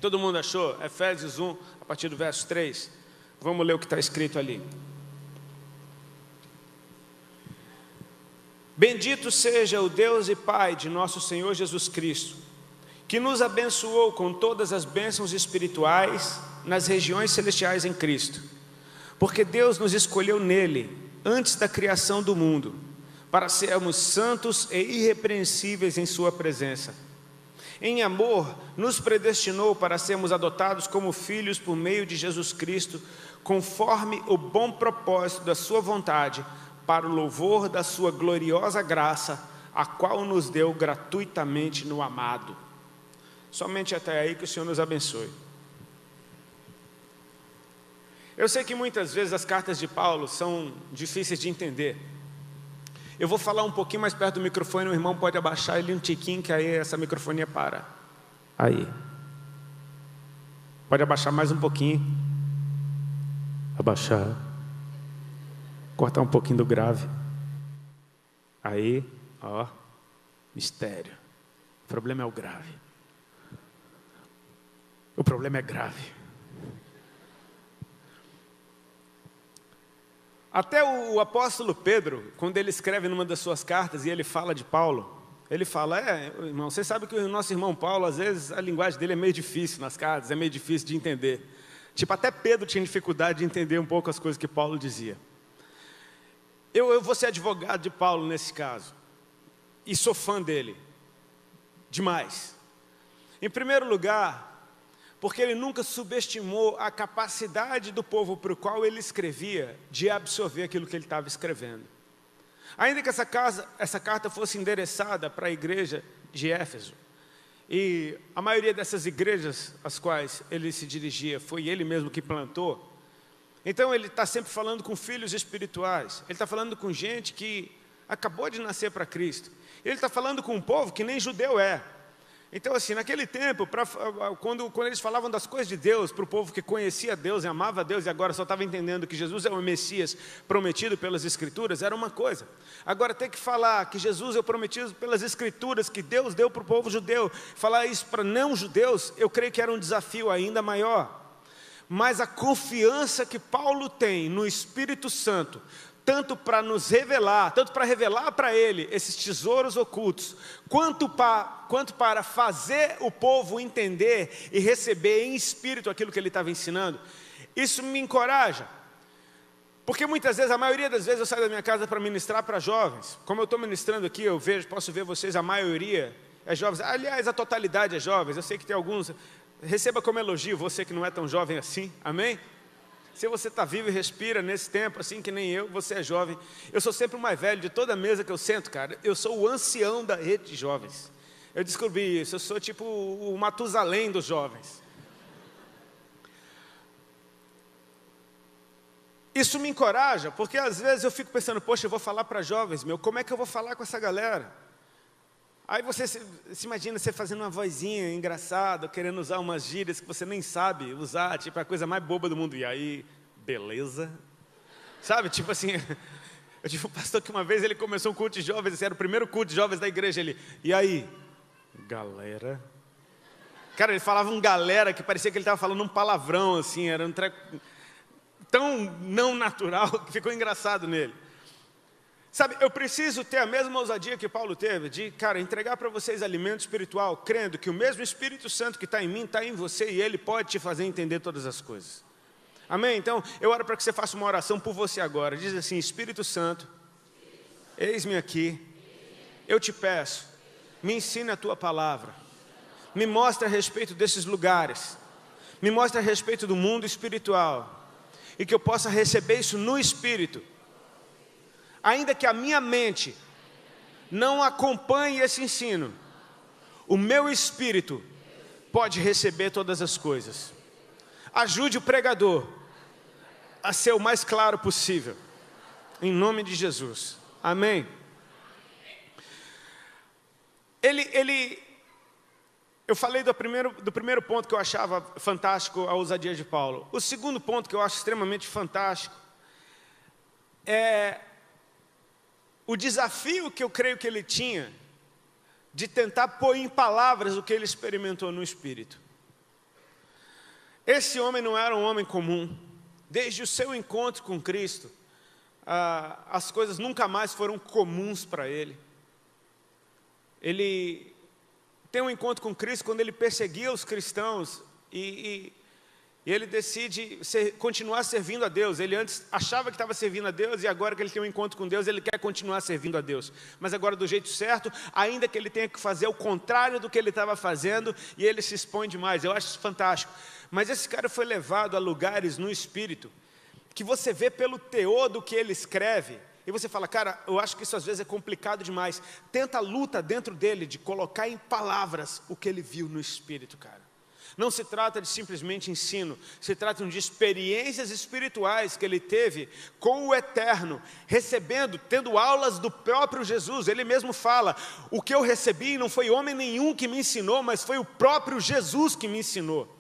Todo mundo achou? Efésios 1, a partir do verso 3. Vamos ler o que está escrito ali. Bendito seja o Deus e Pai de nosso Senhor Jesus Cristo, que nos abençoou com todas as bênçãos espirituais nas regiões celestiais em Cristo. Porque Deus nos escolheu nele, antes da criação do mundo, para sermos santos e irrepreensíveis em sua presença. Em amor, nos predestinou para sermos adotados como filhos por meio de Jesus Cristo, conforme o bom propósito da sua vontade, para o louvor da sua gloriosa graça, a qual nos deu gratuitamente no amado. Somente até aí que o Senhor nos abençoe. Eu sei que muitas vezes as cartas de Paulo são difíceis de entender. Eu vou falar um pouquinho mais perto do microfone, o irmão pode abaixar ele um tiquinho, que aí essa microfonia para. Aí. Pode abaixar mais um pouquinho. Abaixar. Cortar um pouquinho do grave. Aí, ó. Mistério. O problema é o grave. O problema é grave. Até o apóstolo Pedro, quando ele escreve numa das suas cartas e ele fala de Paulo, ele fala, irmão, você sabe que o nosso irmão Paulo, às vezes a linguagem dele é meio difícil nas cartas, é meio difícil de entender. Tipo, até Pedro tinha dificuldade de entender um pouco as coisas que Paulo dizia. Eu vou ser advogado de Paulo nesse caso, e sou fã dele, demais. Em primeiro lugar, porque ele nunca subestimou a capacidade do povo para o qual ele escrevia de absorver aquilo que ele estava escrevendo. Ainda que essa carta fosse endereçada para a igreja de Éfeso, e a maioria dessas igrejas às quais ele se dirigia foi ele mesmo que plantou, então ele está sempre falando com filhos espirituais, ele está falando com gente que acabou de nascer para Cristo, ele está falando com um povo que nem judeu é. Então assim, naquele tempo, quando eles falavam das coisas de Deus, para o povo que conhecia Deus e amava Deus e agora só estava entendendo que Jesus é o Messias prometido pelas Escrituras, era uma coisa. Agora ter que falar que Jesus é o prometido pelas Escrituras, que Deus deu para o povo judeu, falar isso para não judeus, eu creio que era um desafio ainda maior. Mas a confiança que Paulo tem no Espírito Santo, tanto para nos revelar, tanto para revelar para ele esses tesouros ocultos, quanto para fazer o povo entender e receber em espírito aquilo que ele estava ensinando, isso me encoraja. Porque muitas vezes, a maioria das vezes eu saio da minha casa para ministrar para jovens. Como eu estou ministrando aqui, posso ver vocês, a maioria é jovens. Aliás, a totalidade é jovens. Eu sei que tem alguns, receba como elogio você que não é tão jovem assim, amém? Se você está vivo e respira nesse tempo, assim que nem eu, você é jovem. Eu sou sempre o mais velho de toda a mesa que eu sento, cara. Eu sou o ancião da rede de jovens. Eu descobri isso, eu sou tipo o Matusalém dos jovens. Isso me encoraja, porque às vezes eu fico pensando, poxa, eu vou falar para jovens, como é que eu vou falar com essa galera? Aí você se imagina você fazendo uma vozinha engraçada, querendo usar umas gírias que você nem sabe usar, tipo a coisa mais boba do mundo. E aí, beleza? Sabe, tipo assim, eu tive um pastor que uma vez ele começou um culto de jovens, esse era o primeiro culto de jovens da igreja, e aí, galera? Cara, ele falava um galera que parecia que ele estava falando um palavrão, assim, era um treco tão não natural que ficou engraçado nele. Sabe, eu preciso ter a mesma ousadia que Paulo teve, de, cara, entregar para vocês alimento espiritual, crendo que o mesmo Espírito Santo que está em mim, está em você, e Ele pode te fazer entender todas as coisas. Amém? Então, eu oro para que você faça uma oração por você agora. Diz assim, Espírito Santo, eis-me aqui, eu te peço, me ensina a Tua palavra, me mostra a respeito desses lugares, me mostra a respeito do mundo espiritual, e que eu possa receber isso no Espírito, ainda que a minha mente não acompanhe esse ensino, o meu espírito pode receber todas as coisas. Ajude o pregador a ser o mais claro possível, em nome de Jesus, amém? Eu falei do primeiro ponto que eu achava fantástico, a ousadia de Paulo. O segundo ponto que eu acho extremamente fantástico é o desafio que eu creio que ele tinha de tentar pôr em palavras o que ele experimentou no Espírito. Esse homem não era um homem comum. Desde o seu encontro com Cristo, as coisas nunca mais foram comuns para ele. Ele tem um encontro com Cristo quando ele perseguia os cristãos e ele decide continuar servindo a Deus. Ele antes achava que estava servindo a Deus e agora que ele tem um encontro com Deus, ele quer continuar servindo a Deus. Mas agora do jeito certo, ainda que ele tenha que fazer o contrário do que ele estava fazendo, e ele se expõe demais. Eu acho isso fantástico. Mas esse cara foi levado a lugares no espírito que você vê pelo teor do que ele escreve. E você fala, cara, eu acho que isso às vezes é complicado demais. Tenta a luta dentro dele de colocar em palavras o que ele viu no espírito, cara. Não se trata de simplesmente ensino, se trata de experiências espirituais que ele teve com o Eterno, tendo aulas do próprio Jesus. Ele mesmo fala, o que eu recebi não foi homem nenhum que me ensinou, mas foi o próprio Jesus que me ensinou.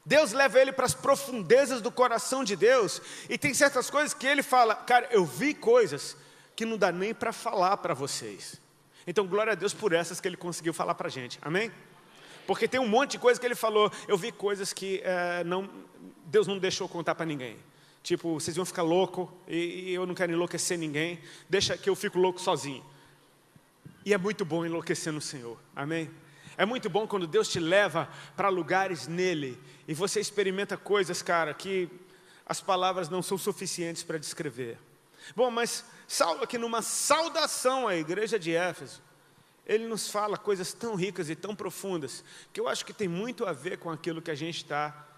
Deus leva ele para as profundezas do coração de Deus, e tem certas coisas que ele fala, cara, eu vi coisas que não dá nem para falar para vocês. Então glória a Deus por essas que ele conseguiu falar para a gente, amém? Porque tem um monte de coisa que ele falou, eu vi coisas que Deus não deixou contar para ninguém. Tipo, vocês vão ficar loucos e eu não quero enlouquecer ninguém, deixa que eu fico louco sozinho. E é muito bom enlouquecer no Senhor, amém? É muito bom quando Deus te leva para lugares nele e você experimenta coisas, cara, que as palavras não são suficientes para descrever. Bom, mas Saulo aqui numa saudação à igreja de Éfeso, ele nos fala coisas tão ricas e tão profundas, que eu acho que tem muito a ver com aquilo que a gente está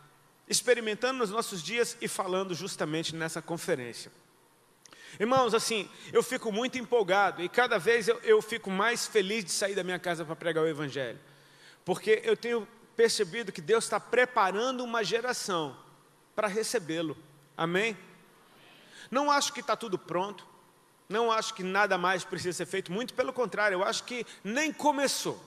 experimentando nos nossos dias e falando justamente nessa conferência. Irmãos, assim, eu fico muito empolgado e cada vez eu fico mais feliz de sair da minha casa para pregar o Evangelho. Porque eu tenho percebido que Deus está preparando uma geração para recebê-lo. Amém? Não acho que está tudo pronto. Não acho que nada mais precisa ser feito, muito pelo contrário, eu acho que nem começou.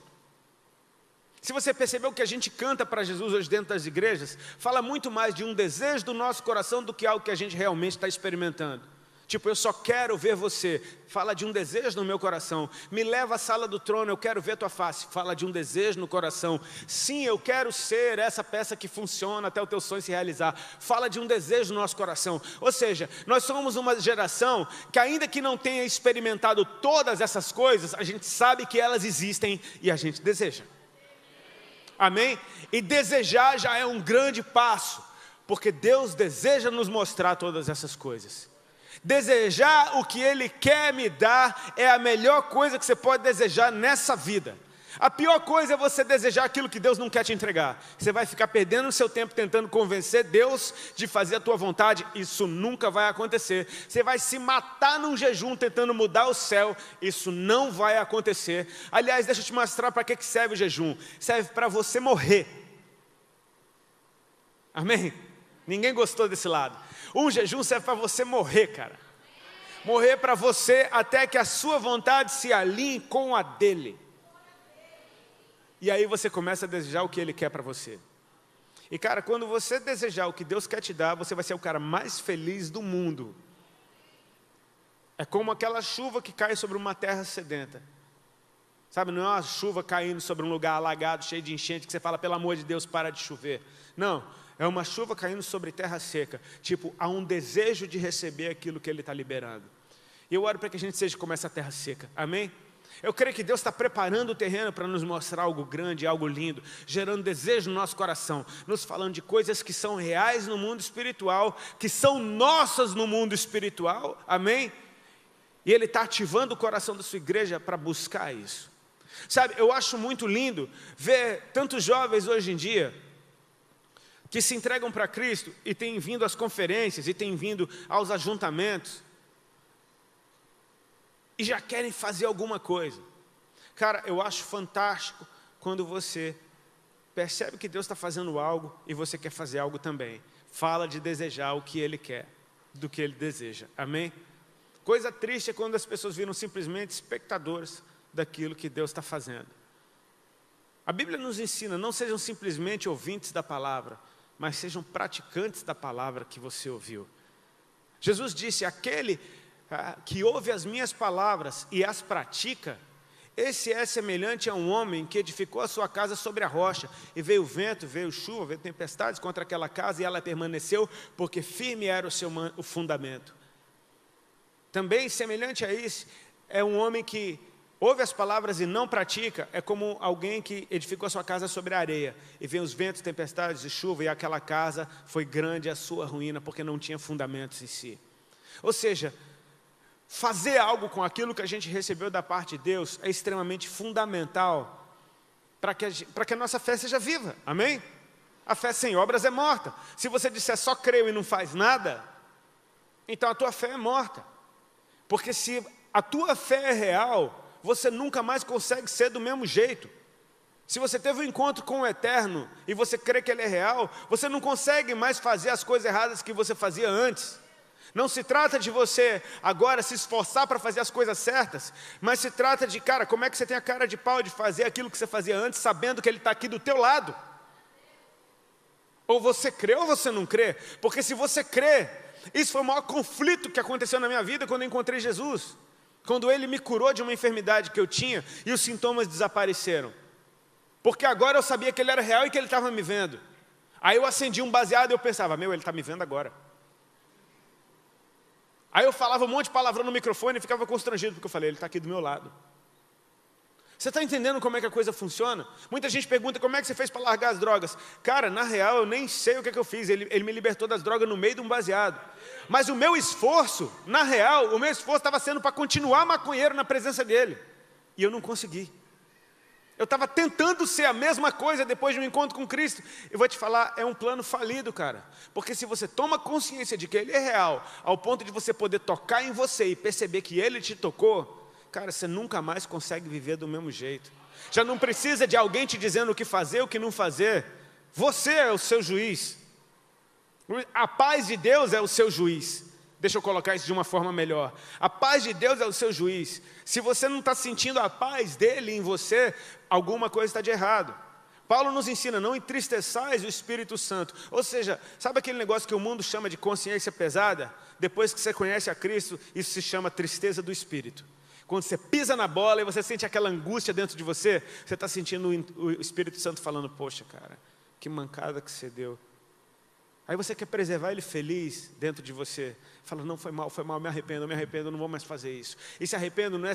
Se você percebeu que a gente canta para Jesus hoje dentro das igrejas, fala muito mais de um desejo do nosso coração do que algo que a gente realmente está experimentando. Tipo, eu só quero ver você. Fala de um desejo no meu coração. Me leva à sala do trono, eu quero ver tua face. Fala de um desejo no coração. Sim, eu quero ser essa peça que funciona até o teu sonho se realizar. Fala de um desejo no nosso coração. Ou seja, nós somos uma geração que ainda que não tenha experimentado todas essas coisas, a gente sabe que elas existem e a gente deseja. Amém? E desejar já é um grande passo, porque Deus deseja nos mostrar todas essas coisas. Desejar o que Ele quer me dar é a melhor coisa que você pode desejar nessa vida. A pior coisa é você desejar aquilo que Deus não quer te entregar. Você vai ficar perdendo o seu tempo tentando convencer Deus de fazer a tua vontade. Isso nunca vai acontecer. Você vai se matar num jejum tentando mudar o céu. Isso não vai acontecer. Aliás, deixa eu te mostrar para que serve o jejum. Serve para você morrer. Amém? Ninguém gostou desse lado. Um jejum serve para você morrer, cara. Morrer para você até que a sua vontade se alinhe com a dele. E aí você começa a desejar o que Ele quer para você. E cara, quando você desejar o que Deus quer te dar, você vai ser o cara mais feliz do mundo. É como aquela chuva que cai sobre uma terra sedenta. Sabe, não é uma chuva caindo sobre um lugar alagado, cheio de enchente, que você fala, pelo amor de Deus, para de chover. Não, é uma chuva caindo sobre terra seca. Tipo, há um desejo de receber aquilo que Ele está liberando. E eu oro para que a gente seja como essa terra seca. Amém? Eu creio que Deus está preparando o terreno para nos mostrar algo grande, algo lindo, gerando desejo no nosso coração, nos falando de coisas que são reais no mundo espiritual, que são nossas no mundo espiritual, amém? E Ele está ativando o coração da sua igreja para buscar isso. Sabe, eu acho muito lindo ver tantos jovens hoje em dia, que se entregam para Cristo e têm vindo às conferências, e têm vindo aos ajuntamentos, e já querem fazer alguma coisa. Cara, eu acho fantástico quando você percebe que Deus está fazendo algo e você quer fazer algo também. Fala de desejar o que Ele quer, do que Ele deseja. Amém? Coisa triste é quando as pessoas viram simplesmente espectadores daquilo que Deus está fazendo. A Bíblia nos ensina, não sejam simplesmente ouvintes da palavra, mas sejam praticantes da palavra que você ouviu. Jesus disse, aquele que ouve as minhas palavras e as pratica, Esse é semelhante a um homem que edificou a sua casa sobre a rocha, e veio vento, veio chuva, veio tempestades contra aquela casa, e ela permaneceu, porque firme era o fundamento. Também semelhante a isso, é um homem que ouve as palavras e não pratica, é como alguém que edificou a sua casa sobre a areia, e vem os ventos, tempestades e chuva, e aquela casa foi grande a sua ruína, porque não tinha fundamentos em si. Ou seja, fazer algo com aquilo que a gente recebeu da parte de Deus é extremamente fundamental para que a nossa fé seja viva, amém? A fé sem obras é morta. Se você disser só creio e não faz nada, então a tua fé é morta. Porque se a tua fé é real, você nunca mais consegue ser do mesmo jeito. Se você teve um encontro com o Eterno e você crê que Ele é real, você não consegue mais fazer as coisas erradas que você fazia antes. Não se trata de você agora se esforçar para fazer as coisas certas, mas se trata de, cara, como é que você tem a cara de pau de fazer aquilo que você fazia antes, sabendo que Ele está aqui do teu lado? Ou você crê ou você não crê, porque se você crê, isso foi o maior conflito que aconteceu na minha vida quando eu encontrei Jesus. Quando Ele me curou de uma enfermidade que eu tinha e os sintomas desapareceram. Porque agora eu sabia que Ele era real e que Ele estava me vendo. Aí eu acendi um baseado e eu pensava, Ele está me vendo agora. Aí eu falava um monte de palavrão no microfone e ficava constrangido, porque eu falei, Ele está aqui do meu lado. Você está entendendo como é que a coisa funciona? Muita gente pergunta, como é que você fez para largar as drogas? Cara, na real, eu nem sei o que eu fiz. Ele me libertou das drogas no meio de um baseado. Mas o meu esforço, na real, o meu esforço estava sendo para continuar maconheiro na presença dEle. E eu não consegui. Eu estava tentando ser a mesma coisa depois de um encontro com Cristo. Eu vou te falar, é um plano falido, cara. Porque se você toma consciência de que Ele é real, ao ponto de você poder tocar em você e perceber que Ele te tocou, cara, você nunca mais consegue viver do mesmo jeito. Já não precisa de alguém te dizendo o que fazer, o que não fazer. Você é o seu juiz. A paz de Deus é o seu juiz. Deixa eu colocar isso de uma forma melhor. A paz de Deus é o seu juiz. Se você não está sentindo a paz dEle em você, alguma coisa está de errado. Paulo nos ensina, não entristeçais o Espírito Santo. Ou seja, sabe aquele negócio que o mundo chama de consciência pesada? Depois que você conhece a Cristo, isso se chama tristeza do Espírito. Quando você pisa na bola e você sente aquela angústia dentro de você, você está sentindo o Espírito Santo falando, poxa, cara, que mancada que você deu. Aí você quer preservar ele feliz dentro de você. Fala, não, foi mal, me arrependo, não vou mais fazer isso. E se arrependo não é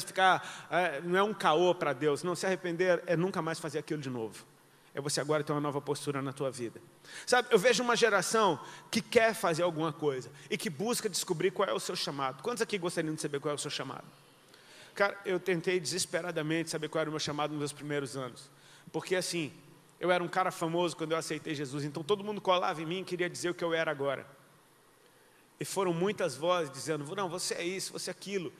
não é um caô para Deus. Não, se arrepender é nunca mais fazer aquilo de novo. É você agora ter uma nova postura na tua vida. Sabe, eu vejo uma geração que quer fazer alguma coisa e que busca descobrir qual é o seu chamado. Quantos aqui gostariam de saber qual é o seu chamado? Cara, eu tentei desesperadamente saber qual era o meu chamado nos meus primeiros anos. Porque assim, eu era um cara famoso quando eu aceitei Jesus, então todo mundo colava em mim e queria dizer o que eu era agora. E foram muitas vozes dizendo, não, você é isso, você é aquilo.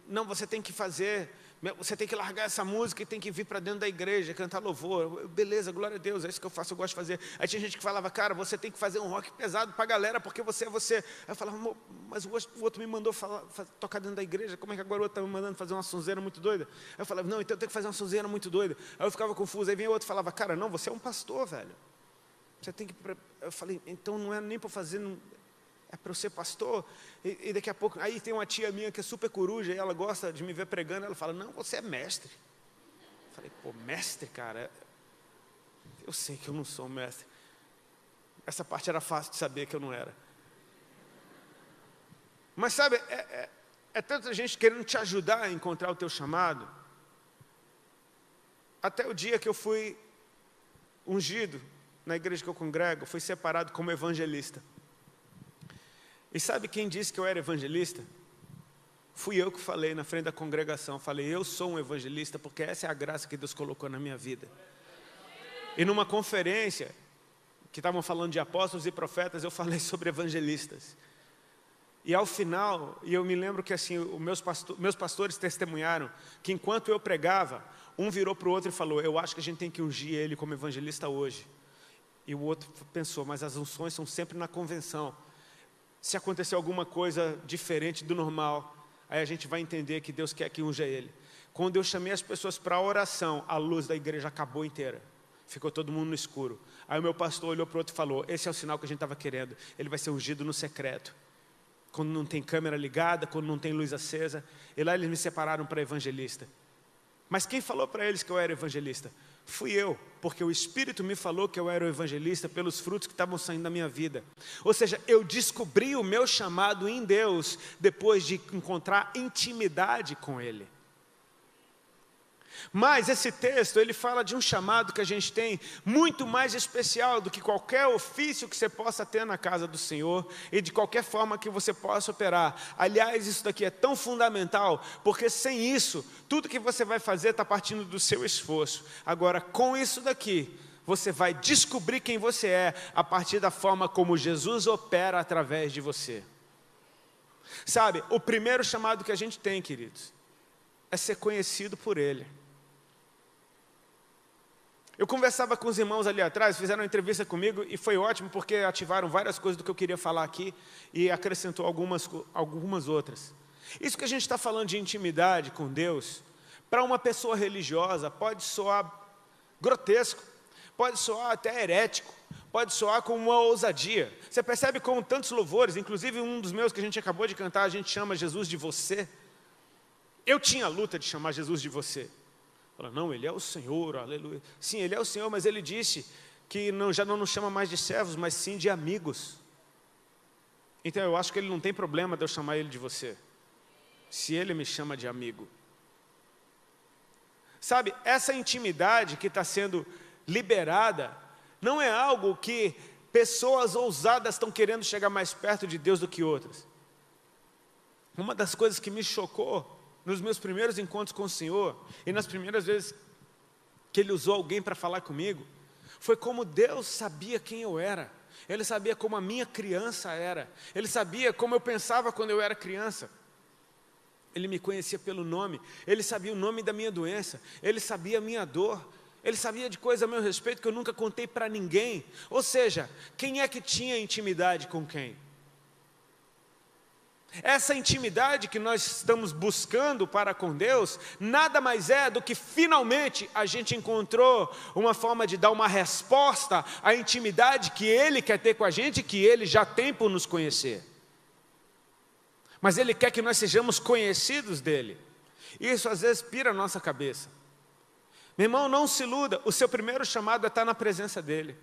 Não, você tem que fazer, você tem que largar essa música e tem que vir para dentro da igreja, cantar louvor. Beleza, glória a Deus, é isso que eu faço, eu gosto de fazer. Aí tinha gente que falava, cara, você tem que fazer um rock pesado para a galera, porque você é você. Aí eu falava, mas o outro me mandou tocar dentro da igreja, como é que agora o outro está me mandando fazer uma sonzeira muito doida? Aí eu falava, não, então eu tenho que fazer uma sonzeira muito doida. Aí eu ficava confuso, aí vinha outro e falava, cara, não, você é um pastor, velho. Você tem que... Eu falei, então não é nem para fazer... É para eu ser pastor, e daqui a pouco, aí tem uma tia minha que é super coruja, e ela gosta de me ver pregando, ela fala, não, você é mestre. Eu falei, pô, mestre, cara, eu sei que eu não sou mestre. Essa parte era fácil de saber que eu não era. Mas sabe, é tanta gente querendo te ajudar a encontrar o teu chamado, até o dia que eu fui ungido, na igreja que eu congrego, fui separado como evangelista. E sabe quem disse que eu era evangelista? Fui eu que falei na frente da congregação. Falei, eu sou um evangelista porque essa é a graça que Deus colocou na minha vida. E numa conferência, que estavam falando de apóstolos e profetas, eu falei sobre evangelistas. E ao final, e eu me lembro que assim, meus pastores testemunharam que enquanto eu pregava, um virou para o outro e falou, eu acho que a gente tem que ungir ele como evangelista hoje. E o outro pensou, mas as unções são sempre na convenção. Se acontecer alguma coisa diferente do normal, aí a gente vai entender que Deus quer que unja ele. Quando eu chamei as pessoas para a oração, a luz da igreja acabou inteira. Ficou todo mundo no escuro. Aí o meu pastor olhou para o outro e falou, esse é o sinal que a gente estava querendo. Ele vai ser ungido no secreto. Quando não tem câmera ligada, quando não tem luz acesa. E lá eles me separaram para evangelista. Mas quem falou para eles que eu era evangelista? Fui eu, porque o Espírito me falou que eu era o evangelista pelos frutos que estavam saindo da minha vida. Ou seja, eu descobri o meu chamado em Deus depois de encontrar intimidade com Ele. Mas esse texto, ele fala de um chamado que a gente tem muito mais especial do que qualquer ofício que você possa ter na casa do Senhor e de qualquer forma que você possa operar. Aliás, isso daqui é tão fundamental, porque sem isso, tudo que você vai fazer está partindo do seu esforço. Agora, com isso daqui, você vai descobrir quem você é a partir da forma como Jesus opera através de você. Sabe, o primeiro chamado que a gente tem, queridos, é ser conhecido por Ele. Eu conversava com os irmãos ali atrás, fizeram uma entrevista comigo e foi ótimo porque ativaram várias coisas do que eu queria falar aqui e acrescentou algumas outras. Isso que a gente está falando de intimidade com Deus, para uma pessoa religiosa pode soar grotesco, pode soar até herético, pode soar como uma ousadia. Você percebe como tantos louvores, inclusive um dos meus que a gente acabou de cantar, a gente chama Jesus de você. Eu tinha a luta de chamar Jesus de você. Fala, não, Ele é o Senhor, aleluia. Sim, Ele é o Senhor, mas Ele disse que já não nos chama mais de servos, mas sim de amigos. Então eu acho que Ele não tem problema de eu chamar Ele de você, se Ele me chama de amigo. Sabe, essa intimidade que está sendo liberada, não é algo que pessoas ousadas estão querendo chegar mais perto de Deus do que outras. Uma das coisas que me chocou nos meus primeiros encontros com o Senhor, e nas primeiras vezes que Ele usou alguém para falar comigo, foi como Deus sabia quem eu era. Ele sabia como a minha criança era. Ele sabia como eu pensava quando eu era criança. Ele me conhecia pelo nome. Ele sabia o nome da minha doença. Ele sabia a minha dor. Ele sabia de coisas a meu respeito que eu nunca contei para ninguém. Ou seja, quem é que tinha intimidade com quem? Essa intimidade que nós estamos buscando para com Deus, nada mais é do que finalmente a gente encontrou uma forma de dar uma resposta à intimidade que Ele quer ter com a gente, que Ele já tem por nos conhecer. Mas Ele quer que nós sejamos conhecidos dEle. Isso às vezes pira a nossa cabeça. Meu irmão, não se iluda, o seu primeiro chamado é estar na presença dEle.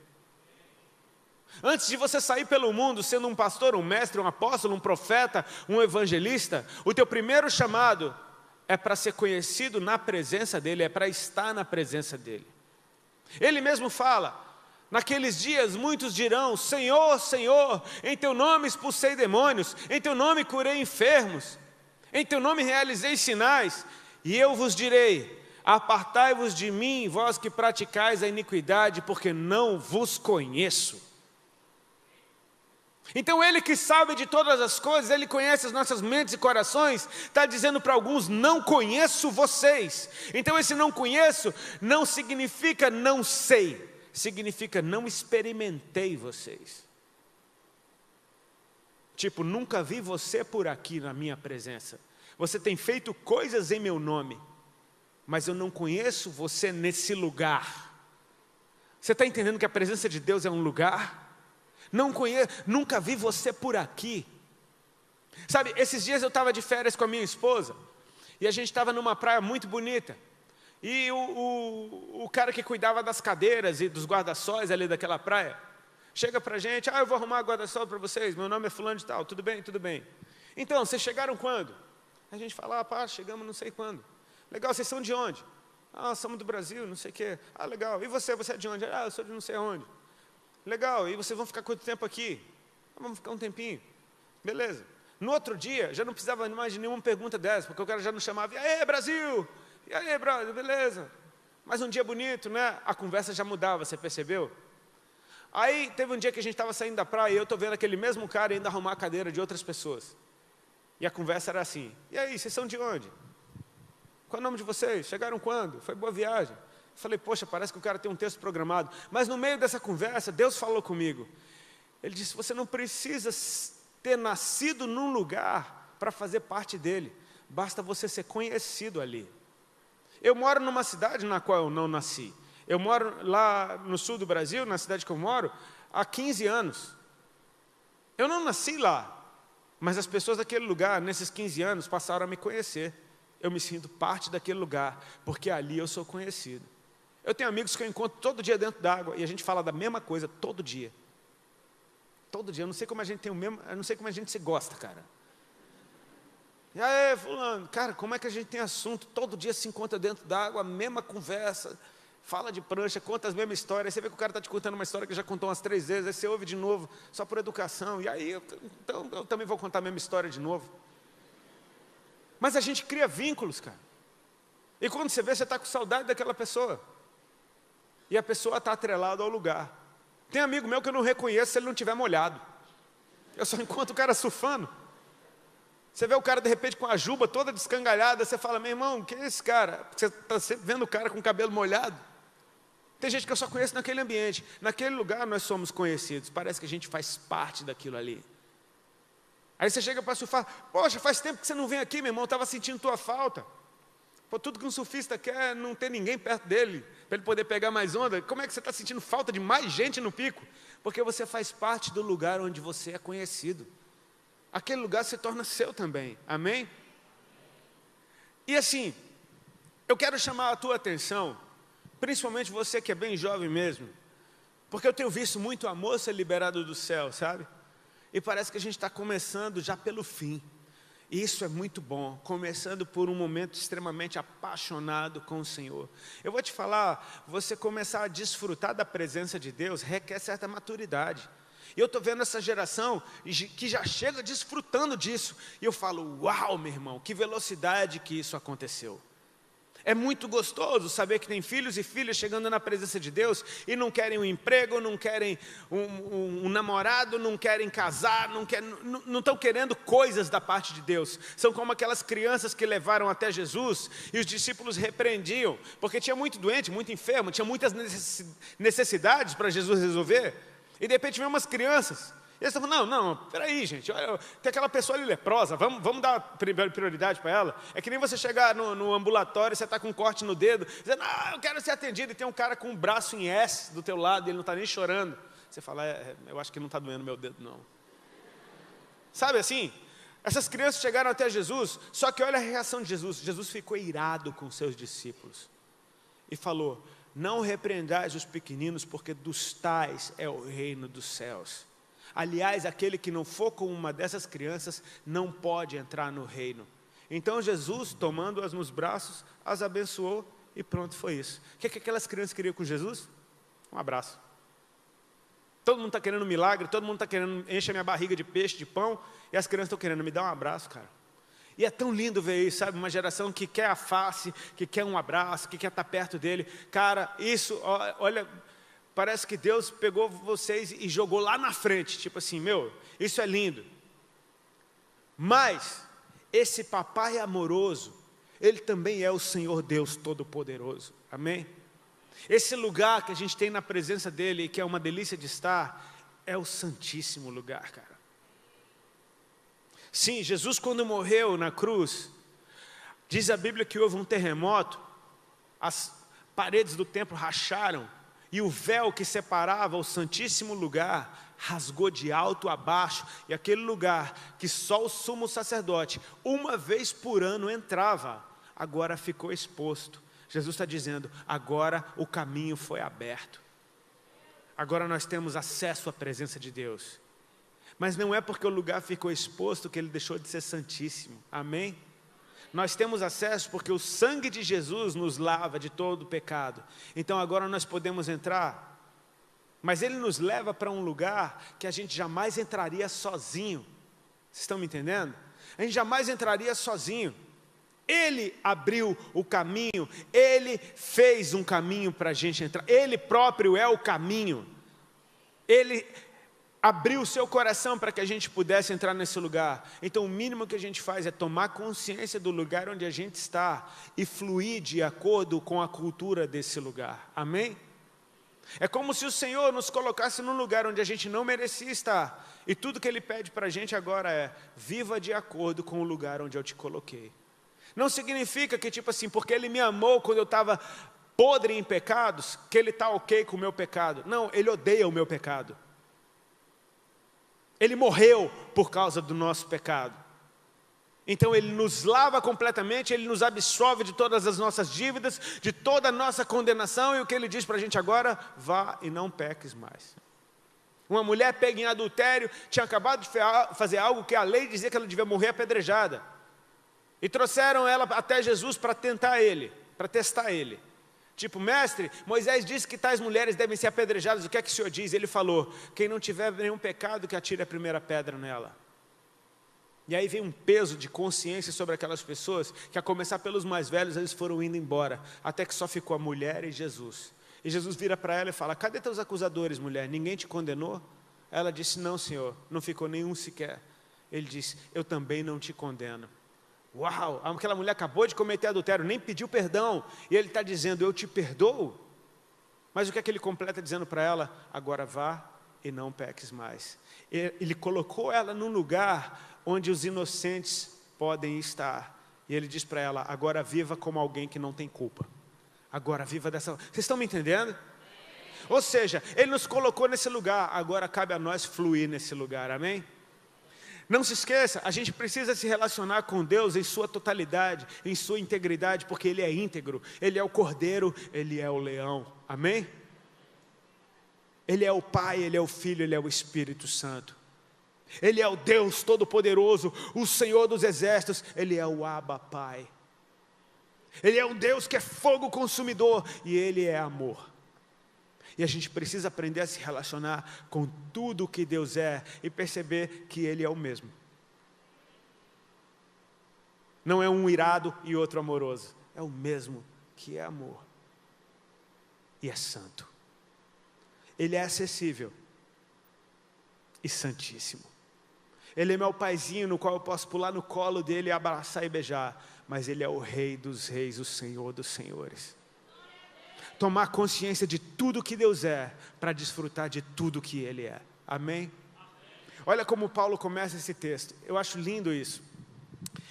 Antes de você sair pelo mundo sendo um pastor, um mestre, um apóstolo, um profeta, um evangelista, o teu primeiro chamado é para ser conhecido na presença dEle, é para estar na presença dEle. Ele mesmo fala, naqueles dias muitos dirão, Senhor, Senhor, em teu nome expulsei demônios, em teu nome curei enfermos, em teu nome realizei sinais, e eu vos direi, apartai-vos de mim, vós que praticais a iniquidade, porque não vos conheço. Então Ele que sabe de todas as coisas, Ele conhece as nossas mentes e corações, está dizendo para alguns, não conheço vocês. Então esse não conheço não significa não sei, significa não experimentei vocês. Tipo, nunca vi você por aqui na minha presença. Você tem feito coisas em meu nome, mas eu não conheço você nesse lugar. Você está entendendo que a presença de Deus é um lugar? Não conheço, nunca vi você por aqui. Sabe, esses dias eu estava de férias com a minha esposa, e a gente estava numa praia muito bonita, e o cara que cuidava das cadeiras e dos guarda-sóis ali daquela praia, chega para a gente, eu vou arrumar guarda-sol para vocês, meu nome é fulano de tal, tudo bem, tudo bem. Então, vocês chegaram quando? A gente fala, chegamos não sei quando. Legal, vocês são de onde? Somos do Brasil, não sei o quê. Legal, e você é de onde? Eu sou de não sei onde. Legal, e vocês vão ficar quanto tempo aqui? Vamos ficar um tempinho. Beleza. No outro dia, já não precisava mais de nenhuma pergunta dessa, porque o cara já nos chamava, e aí, Brasil? E aí, brother, beleza? Mais um dia bonito, né? A conversa já mudava, você percebeu? Aí, teve um dia que a gente estava saindo da praia, e eu estou vendo aquele mesmo cara indo arrumar a cadeira de outras pessoas. E a conversa era assim, e aí, vocês são de onde? Qual é o nome de vocês? Chegaram quando? Foi boa viagem. Falei, poxa, parece que o cara tem um texto programado. Mas no meio dessa conversa, Deus falou comigo. Ele disse, você não precisa ter nascido num lugar para fazer parte dele. Basta você ser conhecido ali. Eu moro numa cidade na qual eu não nasci. Eu moro lá no sul do Brasil, na cidade que eu moro, há 15 anos. Eu não nasci lá, mas as pessoas daquele lugar, nesses 15 anos, passaram a me conhecer. eu me sinto parte daquele lugar, porque ali eu sou conhecido. Eu tenho amigos que eu encontro todo dia dentro d'água, e a gente fala da mesma coisa todo dia. Todo dia, eu não sei como a gente tem o mesmo, eu não sei como a gente se gosta, cara. E aí, fulano, cara, como é que a gente tem assunto, todo dia se encontra dentro d'água, a mesma conversa, fala de prancha, conta as mesmas histórias, aí você vê que o cara está te contando uma história que já contou umas 3 vezes, aí você ouve de novo, só por educação, e aí, então eu também vou contar a mesma história de novo. Mas a gente cria vínculos, cara. E quando você vê, você está com saudade daquela pessoa. E a pessoa está atrelada ao lugar. Tem amigo meu que eu não reconheço se ele não estiver molhado. Eu só encontro o cara surfando. Você vê o cara de repente com a juba toda descangalhada, você fala, meu irmão, que é esse cara? Você está sempre vendo o cara com o cabelo molhado. Tem gente que eu só conheço naquele ambiente. Naquele lugar nós somos conhecidos. Parece que a gente faz parte daquilo ali. Aí você chega para surfar, poxa, faz tempo que você não vem aqui, meu irmão, estava sentindo tua falta. Pô, tudo que um surfista quer é não ter ninguém perto dele, para ele poder pegar mais onda. Como é que você está sentindo falta de mais gente no pico? Porque você faz parte do lugar onde você é conhecido. Aquele lugar se torna seu também, amém? E assim, eu quero chamar a tua atenção, principalmente você que é bem jovem mesmo, porque eu tenho visto muito amor ser liberado do céu, sabe? E parece que a gente está começando já pelo fim. E isso é muito bom, começando por um momento extremamente apaixonado com o Senhor. Eu vou te falar, você começar a desfrutar da presença de Deus requer certa maturidade. E eu estou vendo essa geração que já chega desfrutando disso. E eu falo, uau, meu irmão, que velocidade que isso aconteceu. É muito gostoso saber que tem filhos e filhas chegando na presença de Deus e não querem um emprego, não querem um namorado, não querem casar, não estão querendo coisas da parte de Deus. São como aquelas crianças que levaram até Jesus e os discípulos repreendiam, porque tinha muito doente, muito enfermo, tinha muitas necessidades para Jesus resolver. E de repente vem umas crianças. E eles estão falando, não, peraí gente, olha, tem aquela pessoa ali leprosa, vamos dar prioridade para ela. É que nem você chegar no ambulatório, você está com um corte no dedo, dizendo, eu quero ser atendido, e tem um cara com um braço em S do teu lado, e ele não está nem chorando. Você fala, eu acho que não está doendo meu dedo não. Sabe assim, essas crianças chegaram até Jesus, só que olha a reação de Jesus. Jesus ficou irado com seus discípulos e falou, não repreendais os pequeninos, porque dos tais é o reino dos céus. Aliás, aquele que não for com uma dessas crianças, não pode entrar no reino. Então Jesus, tomando-as nos braços, as abençoou e pronto, foi isso. O que aquelas crianças queriam com Jesus? Um abraço. Todo mundo está querendo um milagre, todo mundo está querendo encher minha barriga de peixe, de pão, e as crianças estão querendo me dar um abraço, cara. E é tão lindo ver isso, sabe? Uma geração que quer a face, que quer um abraço, que quer estar perto dele. Cara, isso, olha... Parece que Deus pegou vocês e jogou lá na frente, tipo assim, isso é lindo. Mas, esse papai amoroso, ele também é o Senhor Deus Todo-Poderoso, amém? Esse lugar que a gente tem na presença dele, que é uma delícia de estar, é o santíssimo lugar, cara. Sim, Jesus quando morreu na cruz, diz a Bíblia que houve um terremoto, as paredes do templo racharam, e o véu que separava o santíssimo lugar rasgou de alto a baixo, e aquele lugar que só o sumo sacerdote uma vez por ano entrava, agora ficou exposto. Jesus está dizendo, agora o caminho foi aberto. Agora nós temos acesso à presença de Deus. Mas não é porque o lugar ficou exposto que ele deixou de ser santíssimo, amém? Nós temos acesso porque o sangue de Jesus nos lava de todo o pecado. Então agora nós podemos entrar, mas ele nos leva para um lugar que a gente jamais entraria sozinho. Vocês estão me entendendo? A gente jamais entraria sozinho. Ele abriu o caminho, ele fez um caminho para a gente entrar. Ele próprio é o caminho. Ele abriu o seu coração para que a gente pudesse entrar nesse lugar. Então o mínimo que a gente faz é tomar consciência do lugar onde a gente está e fluir de acordo com a cultura desse lugar, amém? É como se o Senhor nos colocasse num lugar onde a gente não merecia estar, e tudo que Ele pede para a gente agora é, viva de acordo com o lugar onde eu te coloquei. Não significa que tipo assim, porque Ele me amou quando eu estava podre em pecados, que Ele está ok com o meu pecado. Não, Ele odeia o meu pecado. Ele morreu por causa do nosso pecado. Então Ele nos lava completamente, Ele nos absolve de todas as nossas dívidas, de toda a nossa condenação, e o que Ele diz para a gente agora? Vá e não peques mais. Uma mulher pega em adultério, tinha acabado de fazer algo que a lei dizia que ela devia morrer apedrejada. E trouxeram ela até Jesus para tentar Ele, para testar Ele. Tipo, mestre, Moisés disse que tais mulheres devem ser apedrejadas, o que é que o Senhor diz? Ele falou, quem não tiver nenhum pecado, que atire a primeira pedra nela. E aí vem um peso de consciência sobre aquelas pessoas, que a começar pelos mais velhos, eles foram indo embora, até que só ficou a mulher e Jesus. E Jesus vira para ela e fala, cadê teus acusadores, mulher? Ninguém te condenou? Ela disse, não, Senhor, não ficou nenhum sequer. Ele disse, eu também não te condeno. Uau, aquela mulher acabou de cometer adultério, nem pediu perdão, e ele está dizendo, eu te perdoo. Mas o que é que ele completa dizendo para ela? Agora vá e não peques mais. Ele colocou ela num lugar onde os inocentes podem estar. E ele diz para ela, agora viva como alguém que não tem culpa. Agora viva dessa... Vocês estão me entendendo? Ou seja, Ele nos colocou nesse lugar, agora cabe a nós fluir nesse lugar, amém? Não se esqueça, a gente precisa se relacionar com Deus em sua totalidade, em sua integridade, porque Ele é íntegro, Ele é o Cordeiro, Ele é o leão, amém? Ele é o Pai, Ele é o Filho, Ele é o Espírito Santo. Ele é o Deus Todo-Poderoso, o Senhor dos Exércitos, Ele é o Abba Pai. Ele é um Deus que é fogo consumidor e Ele é amor. E a gente precisa aprender a se relacionar com tudo o que Deus é e perceber que Ele é o mesmo. Não é um irado e outro amoroso, é o mesmo que é amor e é santo. Ele é acessível e santíssimo. Ele é meu paizinho no qual eu posso pular no colo dele, abraçar e beijar. Mas Ele é o Rei dos reis, o Senhor dos senhores. Tomar consciência de tudo que Deus é, para desfrutar de tudo que Ele é. Amém? Olha como Paulo começa esse texto. Eu acho lindo isso.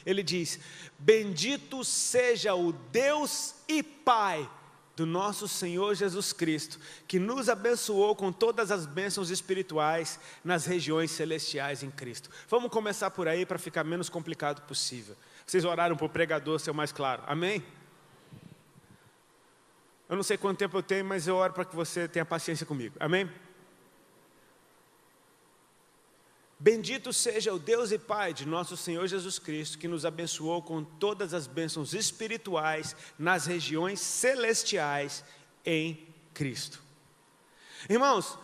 Ele diz, bendito seja o Deus e Pai do nosso Senhor Jesus Cristo, que nos abençoou com todas as bênçãos espirituais nas regiões celestiais em Cristo. Vamos começar por aí para ficar menos complicado possível. Vocês oraram para o pregador ser o mais claro, amém? Eu não sei quanto tempo eu tenho, mas eu oro para que você tenha paciência comigo, amém? Bendito seja o Deus e Pai de nosso Senhor Jesus Cristo, que nos abençoou com todas as bênçãos espirituais nas regiões celestiais em Cristo. Irmãos,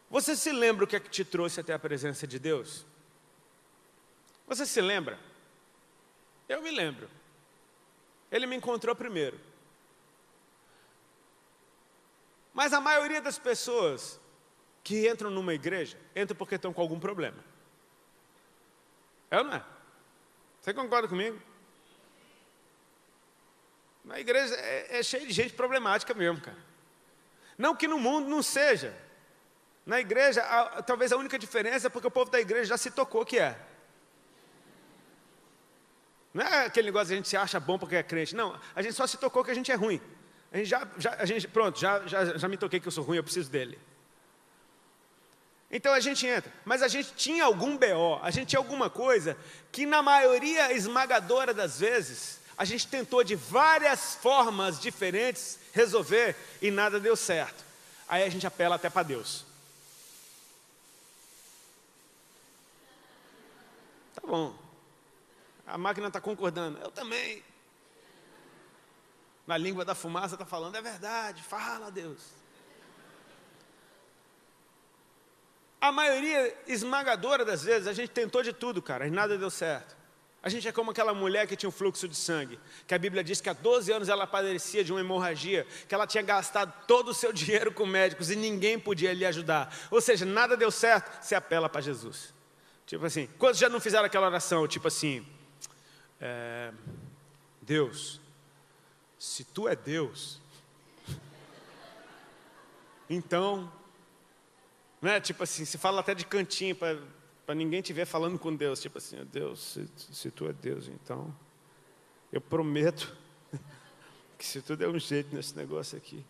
você se lembra o que é que te trouxe até a presença de Deus? Você se lembra? Eu me lembro. Ele me encontrou primeiro. Mas a maioria das pessoas que entram numa igreja, entram porque estão com algum problema. É ou não é? Você concorda comigo? Na igreja é cheio de gente problemática mesmo, cara. Não que no mundo não seja. Na igreja, talvez a única diferença é porque o povo da igreja já se tocou que é. Não é aquele negócio que a gente se acha bom porque é crente. Não, a gente só se tocou que a gente é ruim. Pronto, já me toquei que eu sou ruim, eu preciso dele. Então a gente entra, mas a gente tinha algum BO, a gente tinha alguma coisa que na maioria esmagadora das vezes, a gente tentou de várias formas diferentes resolver e nada deu certo. Aí a gente apela até para Deus. Tá bom, a máquina está concordando, eu também. Na língua da fumaça está falando, é verdade, fala Deus. A maioria esmagadora das vezes, a gente tentou de tudo, cara, e nada deu certo. A gente é como aquela mulher que tinha um fluxo de sangue, que a Bíblia diz que há 12 anos ela padecia de uma hemorragia, que ela tinha gastado todo o seu dinheiro com médicos e ninguém podia lhe ajudar. Ou seja, nada deu certo, você apela para Jesus. Tipo assim, quantos já não fizeram aquela oração, tipo assim, Deus, se Tu é Deus, então... Né? Tipo assim, se fala até de cantinho para ninguém te ver falando com Deus. Tipo assim, Deus, se Tu é Deus, então eu prometo que se Tu der um jeito nesse negócio aqui.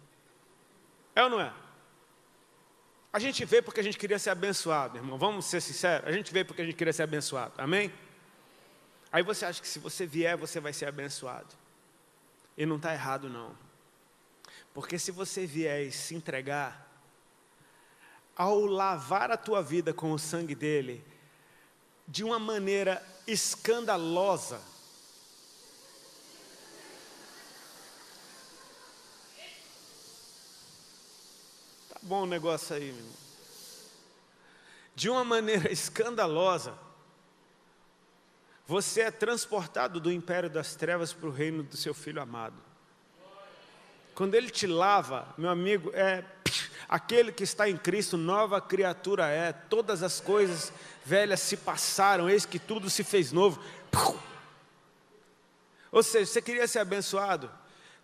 É ou não é? A gente veio porque a gente queria ser abençoado, irmão. Vamos ser sinceros, a gente veio porque a gente queria ser abençoado, amém? Aí você acha que se você vier, você vai ser abençoado. E não está errado não. Porque se você vier e se entregar, ao lavar a tua vida com o sangue dele, de uma maneira escandalosa, tá bom o negócio aí, meu irmão. De uma maneira escandalosa, você é transportado do império das trevas para o reino do seu Filho amado. Quando ele te lava, meu amigo, aquele que está em Cristo, nova criatura é. Todas as coisas velhas se passaram, eis que tudo se fez novo. Ou seja, você queria ser abençoado?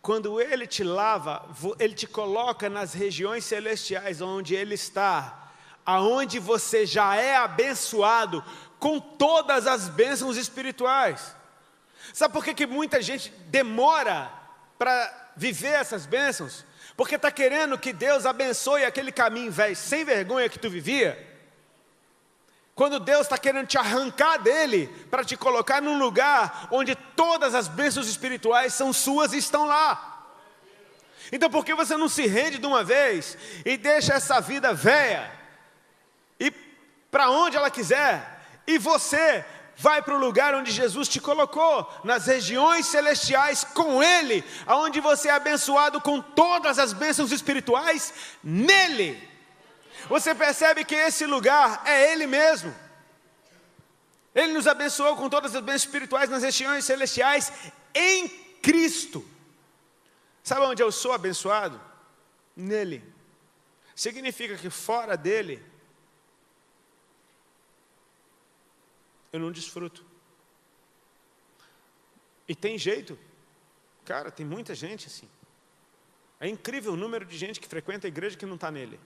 Quando ele te lava, ele te coloca nas regiões celestiais onde ele está, aonde você já é abençoado com todas as bênçãos espirituais. Sabe por que muita gente demora para viver essas bênçãos? Porque está querendo que Deus abençoe aquele caminho velho, sem vergonha que tu vivia. Quando Deus está querendo te arrancar dele, para te colocar num lugar onde todas as bênçãos espirituais são suas e estão lá. Então por que você não se rende de uma vez e deixa essa vida velha e para onde ela quiser, e você vai para o lugar onde Jesus te colocou, nas regiões celestiais com Ele, aonde você é abençoado com todas as bênçãos espirituais nele. Você percebe que esse lugar é Ele mesmo. Ele nos abençoou com todas as bênçãos espirituais nas regiões celestiais em Cristo. Sabe onde eu sou abençoado? Nele. Significa que fora dele, eu não desfruto. E tem jeito. Cara, tem muita gente assim. É incrível o número de gente que frequenta a igreja que não está nele.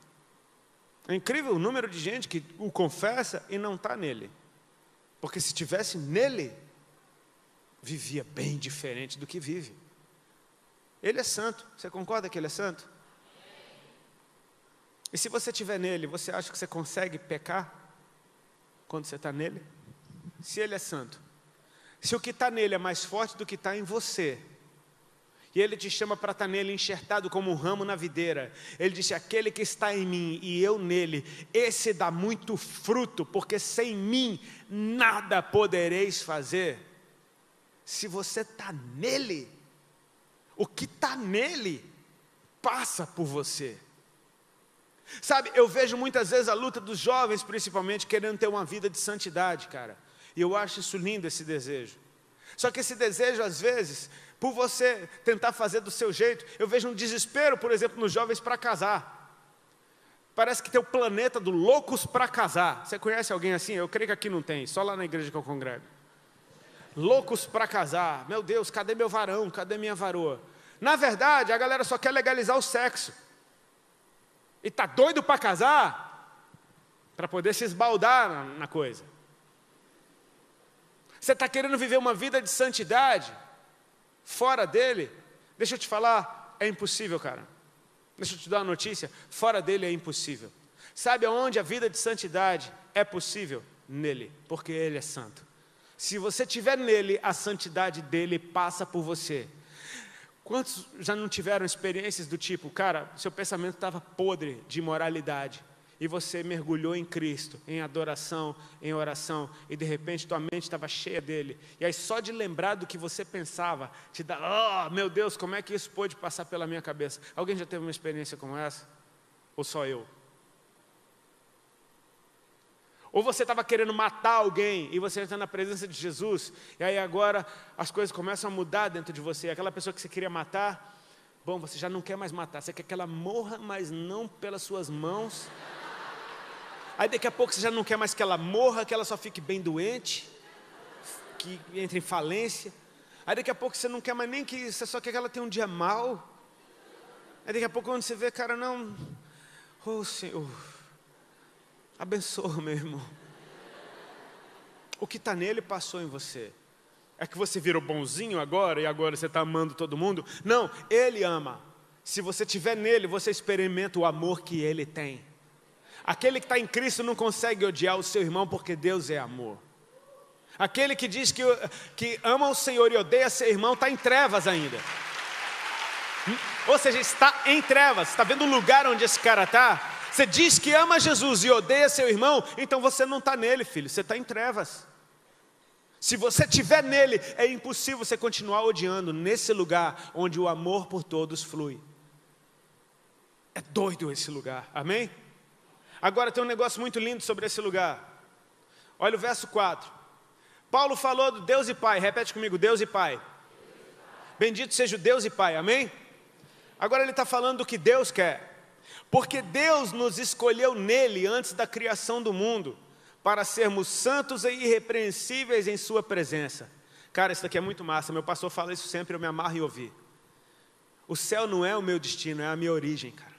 É incrível o número de gente que o confessa e não está nele. Porque se estivesse nele, vivia bem diferente do que vive. Ele é santo. Você concorda que ele é santo? E se você estiver nele, você acha que você consegue pecar quando você está nele? Se ele é santo, se o que está nele é mais forte do que está em você, e ele te chama para estar nele enxertado como um ramo na videira, ele disse: aquele que está em mim e eu nele, esse dá muito fruto, porque sem mim nada podereis fazer. Se você está nele, o que está nele passa por você. Sabe, eu vejo muitas vezes a luta dos jovens, principalmente, querendo ter uma vida de santidade, cara. E eu acho isso lindo, esse desejo. Só que esse desejo, às vezes, por você tentar fazer do seu jeito, eu vejo um desespero, por exemplo, nos jovens para casar. Parece que tem o planeta do loucos para casar. Você conhece alguém assim? Eu creio que aqui não tem, só lá na igreja que eu congrego. Loucos para casar. Meu Deus, cadê meu varão? Cadê minha varoa? Na verdade, a galera só quer legalizar o sexo. E está doido para casar, para poder se esbaldar na coisa. Você está querendo viver uma vida de santidade fora dele? Deixa eu te falar, é impossível, cara. Deixa eu te dar uma notícia, fora dele é impossível. Sabe aonde a vida de santidade é possível? Nele, porque ele é santo. Se você estiver nele, a santidade dele passa por você. Quantos já não tiveram experiências do tipo, cara, seu pensamento estava podre de imoralidade, e você mergulhou em Cristo, em adoração, em oração, e de repente tua mente estava cheia dele, e aí só de lembrar do que você pensava, te dá, oh meu Deus, como é que isso pôde passar pela minha cabeça? Alguém já teve uma experiência como essa? Ou só eu? Ou você estava querendo matar alguém, e você está na presença de Jesus, e aí agora as coisas começam a mudar dentro de você, aquela pessoa que você queria matar, bom, você já não quer mais matar, você quer que ela morra, mas não pelas suas mãos. Aí daqui a pouco você já não quer mais que ela morra, que ela só fique bem doente, que entre em falência. Aí daqui a pouco você não quer mais nem que, você só quer que ela tenha um dia mau. Aí daqui a pouco quando você vê, cara, não, oh Senhor, abençoa meu irmão. O que está nele passou em você. É que você virou bonzinho agora, e agora você está amando todo mundo? Não, ele ama. Se você estiver nele, você experimenta o amor que ele tem. Aquele que está em Cristo não consegue odiar o seu irmão, porque Deus é amor. Aquele que diz que ama o Senhor e odeia seu irmão está em trevas ainda. Ou seja, está em trevas. Está vendo o lugar onde esse cara está? Você diz que ama Jesus e odeia seu irmão, então você não está nele, filho, você está em trevas. Se você estiver nele, é impossível você continuar odiando nesse lugar onde o amor por todos flui. É doido esse lugar, amém? Agora tem um negócio muito lindo sobre esse lugar. Olha o verso 4. Paulo falou do Deus e Pai, repete comigo, Deus e Pai. Bendito seja o Deus e Pai, amém? Agora ele está falando do que Deus quer. Porque Deus nos escolheu nele antes da criação do mundo, para sermos santos e irrepreensíveis em sua presença. Cara, isso daqui é muito massa, meu pastor fala isso sempre, eu me amarro em ouvir. O céu não é o meu destino, é a minha origem, cara.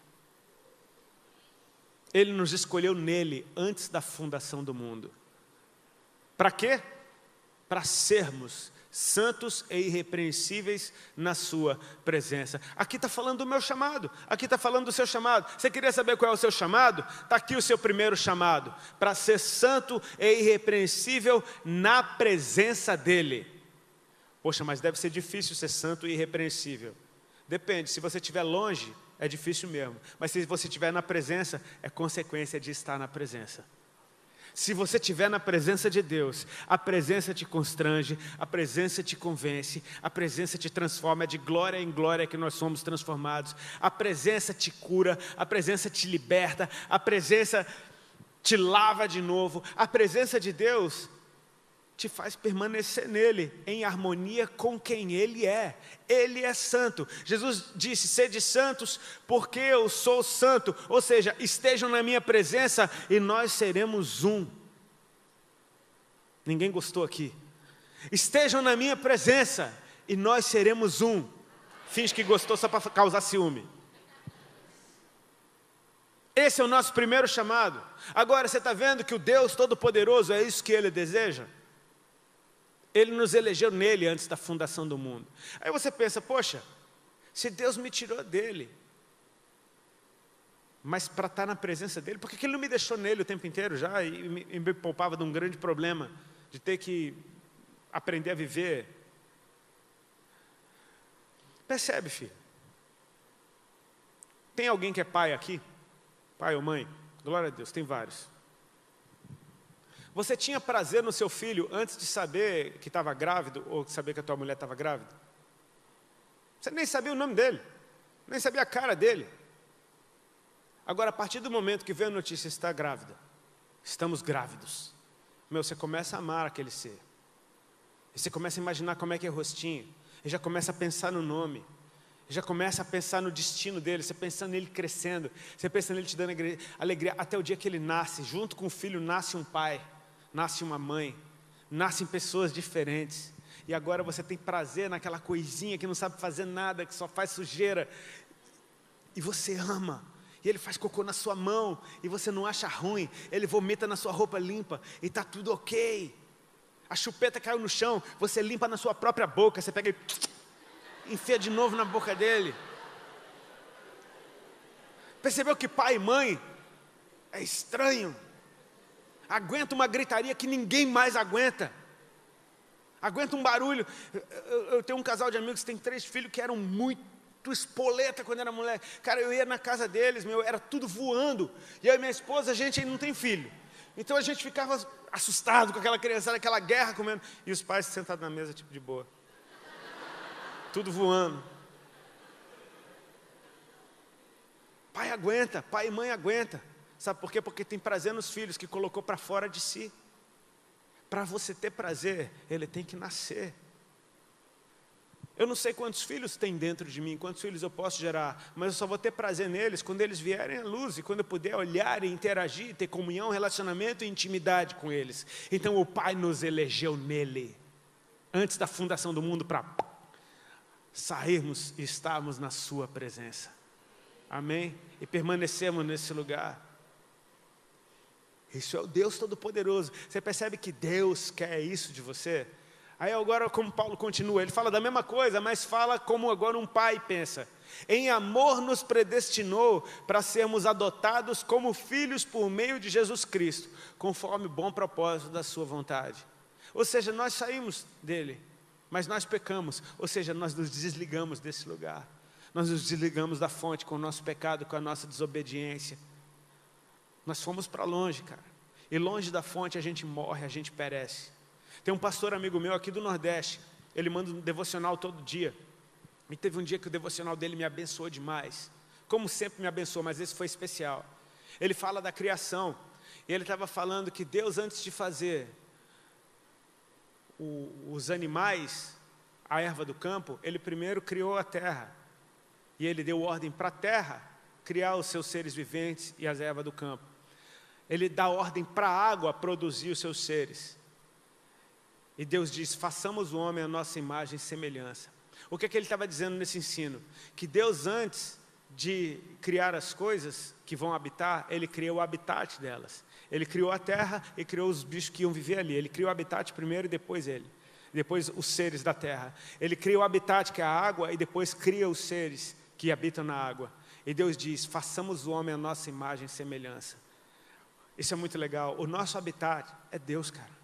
Ele nos escolheu nele antes da fundação do mundo. Para quê? Para sermos santos e irrepreensíveis na sua presença. Aqui está falando do meu chamado, aqui está falando do seu chamado. Você queria saber qual é o seu chamado? Está aqui o seu primeiro chamado, para ser santo e irrepreensível na presença dEle. Poxa, mas deve ser difícil ser santo e irrepreensível. Depende, se você estiver longe, é difícil mesmo. Mas se você estiver na presença, é consequência de estar na presença. Se você estiver na presença de Deus, a presença te constrange, a presença te convence, a presença te transforma, é de glória em glória que nós somos transformados. A presença te cura, a presença te liberta, a presença te lava de novo. A presença de Deus te faz permanecer nele, em harmonia com quem Ele é. Ele é santo. Jesus disse, sede santos, porque eu sou santo. Ou seja, estejam na minha presença e nós seremos um. Ninguém gostou aqui. Estejam na minha presença e nós seremos um. Finge que gostou só para causar ciúme. Esse é o nosso primeiro chamado. Agora você está vendo que o Deus Todo-Poderoso é isso que Ele deseja? Ele nos elegeu nele antes da fundação do mundo. Aí você pensa, poxa, se Deus me tirou dele, mas para estar na presença dele, por que Ele não me deixou nele o tempo inteiro já e me poupava de um grande problema, de ter que aprender a viver? Percebe, filho? Tem alguém que é pai aqui? Pai ou mãe? Glória a Deus, tem vários. Você tinha prazer no seu filho antes de saber que estava grávido ou de saber que a tua mulher estava grávida? Você nem sabia o nome dele, nem sabia a cara dele. Agora, a partir do momento que veio a notícia, está grávida, estamos grávidos, você começa a amar aquele ser. E você começa a imaginar como é que é o rostinho, e já começa a pensar no nome, e já começa a pensar no destino dele, você pensando nele crescendo, você pensa nele te dando alegria, até o dia que ele nasce, junto com o filho nasce um pai, nasce uma mãe, nascem pessoas diferentes, e agora você tem prazer naquela coisinha que não sabe fazer nada, que só faz sujeira, e você ama, e ele faz cocô na sua mão, e você não acha ruim, ele vomita na sua roupa limpa, e está tudo ok, a chupeta caiu no chão, você limpa na sua própria boca, você pega e enfia de novo na boca dele. Percebeu que pai e mãe é estranho? Aguenta uma gritaria que ninguém mais aguenta. Aguenta um barulho. Eu tenho um casal de amigos que tem 3 filhos que eram muito espoleta quando era moleque. Cara, eu ia na casa deles, era tudo voando. E eu e minha esposa, a gente ainda não tem filho. Então a gente ficava assustado com aquela criançada, aquela guerra comendo. E os pais sentados na mesa, tipo de boa. Tudo voando. Pai aguenta, pai e mãe aguenta. Sabe por quê? Porque tem prazer nos filhos que colocou para fora de si. Para você ter prazer, ele tem que nascer. Eu não sei quantos filhos tem dentro de mim, quantos filhos eu posso gerar, mas eu só vou ter prazer neles quando eles vierem à luz e quando eu puder olhar e interagir, ter comunhão, relacionamento e intimidade com eles. Então o Pai nos elegeu nele, antes da fundação do mundo, para sairmos e estarmos na sua presença. Amém? E permanecemos nesse lugar. Isso é o Deus Todo-Poderoso. Você percebe que Deus quer isso de você? Aí agora, como Paulo continua, ele fala da mesma coisa, mas fala como agora um pai pensa. Em amor nos predestinou para sermos adotados como filhos por meio de Jesus Cristo, conforme o bom propósito da sua vontade. Ou seja, nós saímos dele, mas nós pecamos. Ou seja, nós nos desligamos desse lugar. Nós nos desligamos da fonte com o nosso pecado, com a nossa desobediência. Nós fomos para longe, cara. E longe da fonte a gente morre, a gente perece. Tem um pastor amigo meu aqui do Nordeste. Ele manda um devocional todo dia. E teve um dia que o devocional dele me abençoou demais. Como sempre me abençoou, mas esse foi especial. Ele fala da criação. E ele estava falando que Deus, antes de fazer os animais, a erva do campo, Ele primeiro criou a terra. E Ele deu ordem para a terra criar os seus seres viventes e as ervas do campo. Ele dá ordem para a água produzir os seus seres. E Deus diz, façamos o homem à nossa imagem e semelhança. O que é que ele estava dizendo nesse ensino? Que Deus, antes de criar as coisas que vão habitar, Ele criou o habitat delas. Ele criou a terra e criou os bichos que iam viver ali. Ele criou o habitat primeiro e depois ele. Depois os seres da terra. Ele cria o habitat, que é a água, e depois cria os seres que habitam na água. E Deus diz, façamos o homem à nossa imagem e semelhança. Isso é muito legal. O nosso habitat é Deus, cara.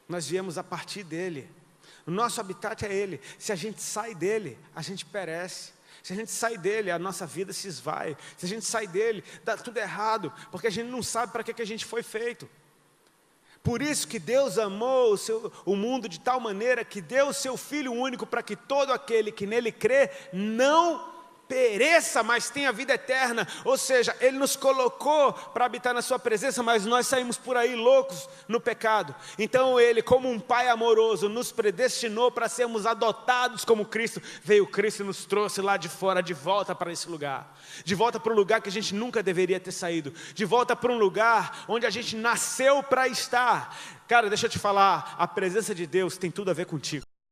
Nós viemos a partir dEle. O nosso habitat é Ele. Se a gente sai dEle, a gente perece. Se a gente sai dEle, a nossa vida se esvai. Se a gente sai dEle, dá tudo errado, porque a gente não sabe para que a gente foi feito. Por isso que Deus amou o mundo de tal maneira que deu o seu Filho único para que todo aquele que nele crê não pereça, mas tenha vida eterna. Ou seja, Ele nos colocou para habitar na sua presença, mas nós saímos por aí loucos no pecado. Então Ele, como um Pai amoroso, nos predestinou para sermos adotados como Cristo. Veio Cristo e nos trouxe lá de fora, de volta para esse lugar. De volta para um lugar que a gente nunca deveria ter saído. De volta para um lugar onde a gente nasceu para estar. Cara, deixa eu te falar, a presença de Deus tem tudo a ver contigo.